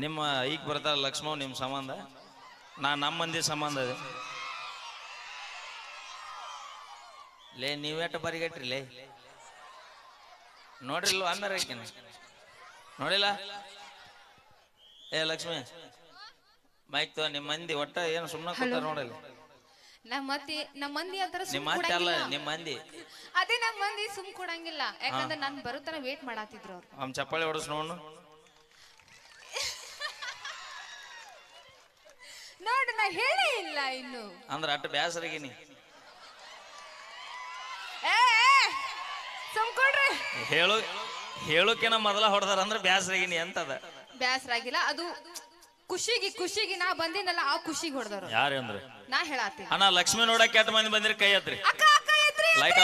ನಿಮ್ಮ ಈಗ ಬರ್ತಾರ ಲಕ್ಷ್ಮವ್ ನಿಮ್ಮ ಸಂಬಂಧ ನಮ್ಮ ಮಂದಿ ಸಂಬಂಧ ಅದೇ ಲೇ ನೀವೇಟ ಬರಿಗಟ್ರಿ ಲೇ ನೋಡ್ರಿಲ್ವ ಆಮೇಲೆ ನೋಡಿಲ್ಲ ಏ ಲಕ್ಷ್ಮಿ ಮೈಕ್ ತೋ ನಿಮ್ಮ ಮಂದಿ ಒಟ್ಟ ಏನು ಸುಮ್ಮನೆ ಕೂತಾರ ನೋಡಲ್ಲ ನಮ್ಮ ಮಂದಿ ಅಂತರ ನಿಮ್ಮ ಅತ್ತೆ ಅಲ್ಲ ನಿಮ್ಮ ಮಂದಿ ಅದೇ ನಮ್ಮ ಮಂದಿ ಸುಮ್ ಕೊಡಂಗಿಲ್ಲ ಯಾಕಂದ್ರೆ ನಾನು ಬರುತ್ತಾನ ವೇಟ್ ಮಾಡಾತಿದ್ರು ಅವ್ರು ಚಪ್ಪಾಳಿ ಹೊಡಸ್ ನೋಡು ನೋಡು ನಾ ಹೇಳೇ ಇಲ್ಲ ಇನ್ನು ಅಂದ್ರೆ ಅಟ್ಟು ಬ್ಯಾಸರಾಗಿನಿ ಸುಮ್ ಕೊಡ್ರಿ ಹೇಳೋಕೆನ ಮೊದಲ ಹೊಡೆದಾರ ಅಂದ್ರೆ ಬ್ಯಾಸರಾಗಿನಿ ಅಂತದ ಬ್ಯಾಸರಾಗಿಲ್ಲ ಅದು ಖುಷಿಗೆ ನಾ ಬಂದಿನಲ್ಲ ಆ ಖುಷಿಗೆ ಹೊಡೆದವರು ಯಾರು ಅಂದ್ರೆ ನಾ ಹೇಳಾತೀನಿ ಅಣ್ಣ ಲಕ್ಷ್ಮಿ ನೋಡಕ್ ಕೆಟ್ಟ ಮಂದಿ ಬಂದಿರಿ ಕೈ ಹತ್ರಿ ಲೈಟ್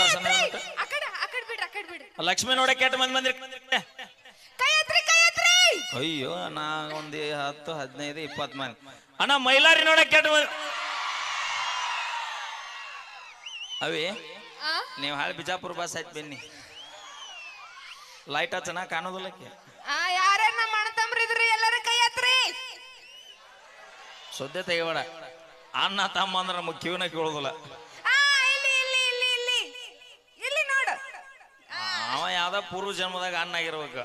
ಬಿಡ್ರಿ ಲಕ್ಷ್ಮಿ ನೋಡಕ್ ಕೆಟ್ಟ ಮಂದಿ ಬಂದಿರಿ ಕೈ ಹತ್ರಿ ಅಯ್ಯೋ ನಾ ಒಂದ್ 10 15 20 ಮಂದಿ ಅಣ್ಣ ಮೈಲಾರಿ ನೋಡಕ್ ಕೆಟ್ಟ ಮಂದಿ ಅವೇ ನೀವು ಹಾಳು ಬಿಜಾಪುರ ಬಸ್ ಆಯ್ತು ಬನ್ನಿ ಲೈಟ್ ಹಚ್ಚನ ಕಾಣೋದಿಲ್ಲಕ್ಕೆ ಯಾರ ನಮ್ಮ ಅಣ್ಣತಮ್ರ ಇದ್ರಿ ಎಲ್ಲರ ಕೈ ಹತ್ರಿ ಸದ್ಯ ತೆಗಿಬೇಡ ಅಣ್ಣ ತಮ್ಮ ಅಂದ್ರ ನಮಗ್ ಕಿವಿನ ಕೇಳೋದಿಲ್ಲ ಇಲ್ಲಿ ನೋಡು ಅವ ಯಾವ್ದ ಪೂರ್ವ ಜನ್ಮದಾಗ ಅಣ್ಣ ಆಗಿರ್ಬೇಕು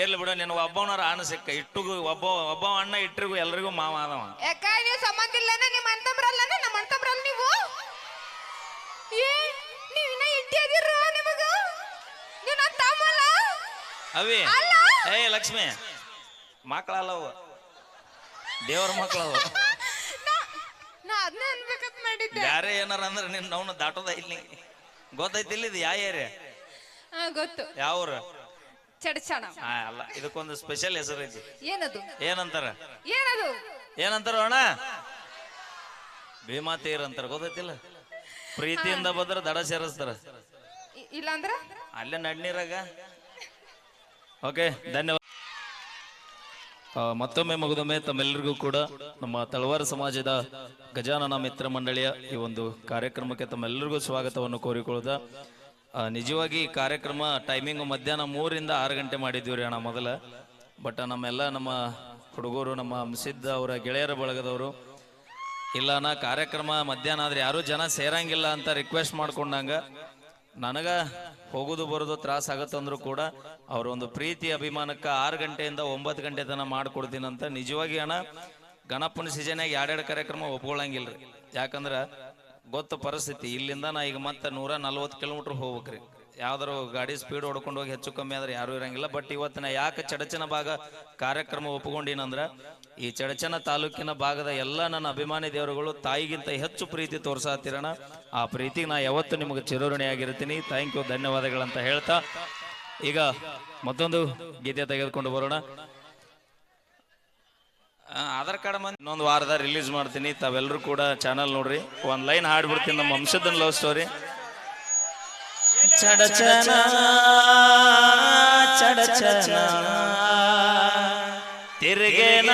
ಇರ್ಲಿ ಬಿಡು ನಿನ್ನ ಒಬ್ಬವನಾರ ಅಣ್ಣ ಸಿಕ್ಕ ಇಟ್ಟಿಗೂ ಒಬ್ಬ ಅಣ್ಣ ಇಟ್ಟರಿಗೂ ಎಲ್ರಿಗೂ ಮಾವ ಆದವ ಯಾಕ ನೀವು ಸಂಬಂಧ ಇಲ್ಲನ ನಿಮ್ಮ ಅಣ್ಣತಮ್ರಲ್ಲನ ನಮ್ಮ ಅಣ್ಣತಮ್ರಲ್ಲ ನೀವು ನೀವಿನ ಇಟ್ಟಿದಿರ ನಿಮಗ ನೀವು ನನ್ನ ತಮ್ಮಲ್ಲ ಅವೇ ಏ ಲಕ್ಷ್ಮಿ ಮಕ್ಕಳಲ್ಲವು ದೇವ್ರ ಮಕ್ಕಳವು ನಾ ಅದನ್ನೇ ಅನ್ಬೇಕಂತ ಮಾಡಿದ್ದೆ ಯಾರೇ ಏನಾರ ಅಂದ್ರೆ ನಿನ್ನ ಅವನು ದಾಟೋದ ಇಲ್ಲಿ ಗೊತ್ತೈತಿಲ್ಲ ಇದು ಯಾವ ಏರಿಯಾ ಗೊತ್ತು ಯಾವ್ರ ಚಡಚಣ ಅಲ್ಲ ಇದಕ್ಕೊಂದು ಸ್ಪೆಷಲ್ ಹೆಸರು ಐತಿ ಏನದು ಏನಂತಾರ ಅಣ್ಣ ಭೀಮಾತೀರ್ ಅಂತಾರ ಗೊತ್ತೈತಿಲ್ಲ ಪ್ರೀತಿಯಿಂದ ಬಂದ್ರ ದಡ ಸೇರಿಸ್ತಾರ ಇಲ್ಲಾಂದ್ರ ಅಲ್ಲೇ ನಡ್ನೀರಾಗ ಓಕೆ ಧನ್ಯವಾದ ಮತ್ತೊಮ್ಮೆ ಮಗದೊಮ್ಮೆ ತಮ್ಮೆಲ್ಲರಿಗೂ ಕೂಡ ನಮ್ಮ ತಳವಾರ ಸಮಾಜದ ಗಜಾನನ ಮಿತ್ರ ಮಂಡಳಿಯ ಈ ಒಂದು ಕಾರ್ಯಕ್ರಮಕ್ಕೆ ತಮ್ಮೆಲ್ಲರಿಗೂ ಸ್ವಾಗತವನ್ನು ಕೋರಿಕೊಳ್ಳುದ ನಿಜವಾಗಿ ಈ ಕಾರ್ಯಕ್ರಮ ಟೈಮಿಂಗ್ ಮಧ್ಯಾಹ್ನ 3 ರಿಂದ 6 ಗಂಟೆ ಮಾಡಿದ್ದೀವಿ ರೀ ಅಣ್ಣ ಮೊದಲ ಬಟ್ ನಮ್ಮ ಹುಡುಗರು ನಮ್ಮ ಅಂಸಿದ್ದ ಅವರ ಗೆಳೆಯರ ಬಳಗದವರು ಇಲ್ಲ ನಾ ಕಾರ್ಯಕ್ರಮ ಮಧ್ಯಾಹ್ನ ಆದ್ರೆ ಯಾರು ಜನ ಸೇರಂಗಿಲ್ಲ ಅಂತ ರಿಕ್ವೆಸ್ಟ್ ಮಾಡ್ಕೊಂಡಂಗ ನನಗ ಹೋಗುದು ಬರೋದು ತ್ರಾಸ ಆಗತ್ತಂದ್ರು ಕೂಡ ಅವ್ರ ಒಂದು ಪ್ರೀತಿ ಅಭಿಮಾನಕ್ಕೆ 6 ಗಂಟೆಯಿಂದ 9 ಗಂಟೆ ತನಕ ಮಾಡ್ಕೊಡ್ತೀನಿ ಅಂತ ನಿಜವಾಗಿ ಅಣ್ಣ ಗಣಪನ ಸೀಸನ್ಯಾಗ 2 ಕಾರ್ಯಕ್ರಮ ಒಪ್ಕೊಳ್ಳಂಗಿಲ್ರಿ ಯಾಕಂದ್ರ ಗೊತ್ತು ಪರಿಸ್ಥಿತಿ ಇಲ್ಲಿಂದ ನಾ ಈಗ ಮತ್ತೆ 140 ಕಿಲೋಮೀಟರ್ ಹೋಗ್ಬೇಕ್ರಿ ಯಾವ್ದಾರು ಗಾಡಿ ಸ್ಪೀಡ್ ಹೊಡ್ಕೊಂಡು ಹೋಗಿ ಹೆಚ್ಚು ಕಮ್ಮಿ ಆದ್ರೆ ಯಾರು ಇರಂಗಿಲ್ಲ ಬಟ್ ಇವತ್ತಿನ ಯಾಕೆ ಚಡಚನ ಭಾಗ ಕಾರ್ಯಕ್ರಮ ಒಪ್ಕೊಂಡಿನಂದ್ರ ಈ ಚಡಚನ ತಾಲೂಕಿನ ಭಾಗದ ಎಲ್ಲ ನನ್ನ ಅಭಿಮಾನಿ ದೇವರುಗಳು ತಾಯಿಗಿಂತ ಹೆಚ್ಚು ಪ್ರೀತಿ ತೋರ್ಸಾತಿರೋಣ ಆ ಪ್ರೀತಿಗೆ ನಾ ಯಾವತ್ತು ನಿಮಗೆ ಚಿರಋಣಿಯಾಗಿರ್ತೀನಿ ಥ್ಯಾಂಕ್ ಯು ಧನ್ಯವಾದಗಳಂತ ಹೇಳ್ತಾ ಈಗ ಮತ್ತೊಂದು ಗೀತೆ ತೆಗೆದುಕೊಂಡು ಬರೋಣ ಆಧಾರ್ ಕಾರ್ಡ್ ಮಂದಿ ಇನ್ನೊಂದು ವಾರದ ರಿಲೀಸ್ ಮಾಡ್ತೀನಿ ತಾವೆಲ್ಲರೂ ಕೂಡ ಚಾನಲ್ ನೋಡ್ರಿ ಒಂದ್ ಲೈನ್ ಹಾಡ್ಬಿಡ್ತೀನಿ ನಮ್ಮ ವಂಶದನ್ ಲವ್ ಸ್ಟೋರಿ ಚಡಚನ ಚಡಚನ ತಿರುಗೇನ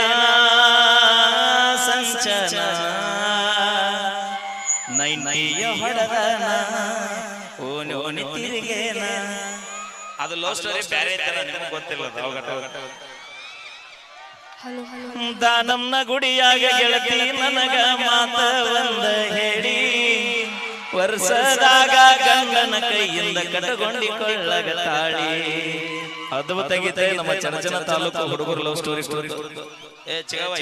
ಸಂಚನ ನೈನಯ್ಯ ಹೊಡೆದನ ಓನಿ ತಿರುಗೇನ ಅದು ಲವ್ ಸ್ಟೋರಿ ಬೇರೆ ತರ ನಿಮ್ಗೆ ಗೊತ್ತಿಲ್ಲ ದಾನಮ್ನ ಗುಡಿಯಾಗ ಗೆಳತಿ ನನಗ ಮಾತ ಒಂದ ಹೇಳಿ ವರ್ಷದಾಗ ಗಂಗನ ಕೈಯಿಂದ ಕಟಗೊಂಡಿಕೊಳ್ಳಗ ತಾಳಿ ಅದ್ಭುತ ಗೀತೆ ನಮ್ಮ ಚಡಚನ ತಾಲೂಕು ಹುಡುಗರು ಲವ್ ಸ್ಟೋರಿ ಏ ಚಿಗವ